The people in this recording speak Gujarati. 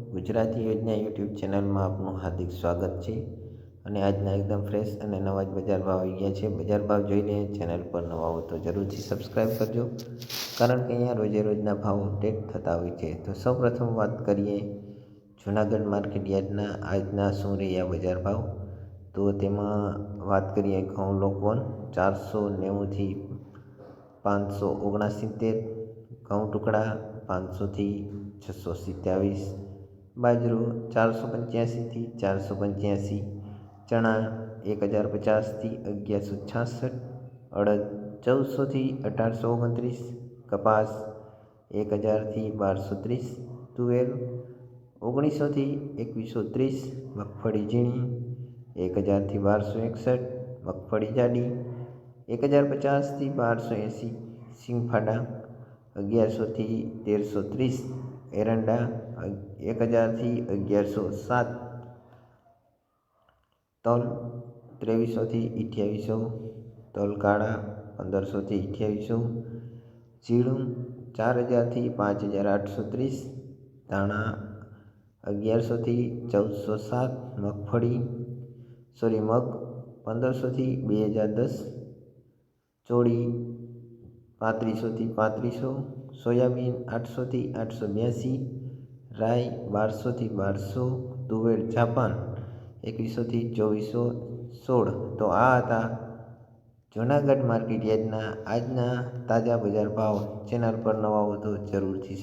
ગુજરાતી યોજના યુટ્યુબ ચેનલમાં આપનું હાર્દિક સ્વાગત છે અને આજના એકદમ ફ્રેશ અને નવા જ બજાર ભાવ આવી ગયા છે। બજાર ભાવ જોઈને ચેનલ પર નવા હો તો જરૂરથી સબસ્ક્રાઈબ કરજો, કારણ કે અહીંયા રોજે રોજના ભાવ અપડેટ થતા હોય છે। તો સૌપ્રથમ વાત કરીએ જૂનાગઢ માર્કેટ યાર્ડના આજના શું રહ્યા બજાર ભાવ। તો તેમાં વાત કરીએ ઘઉં લોકવન 490થી 579, ઘઉં ટુકડા 500થી 627, બાજરો 485થી 485, ચણા 1050થી 1166, અડદ 1400થી 1829, કપાસ 1000થી 1230, તુવેર 1900થી 2130, મગફળી ઝીણી 1000થી 1261, મગફળી જાડી 1050થી 1280, સિંગફાડા 1100થી 1330, એરંડા 1000થી 1107, તલ 2300થી 2800, તલ કાળા 1500થી 2800, જીરું 4000થી 5830, ધાણા 1100થી 1407, મગ 1500થી 2010, ચોળી 3500થી 3500, સોયાબીન 800થી 882, રાઈ 1200થી 1200, તુવેર જાપાન 2100થી 2416। તો આ હતા જૂનાગઢ માર્કેટ યાર્ડના આજના તાજા બજાર ભાવ। ચેનલ પર નવા હો તો જરૂરથી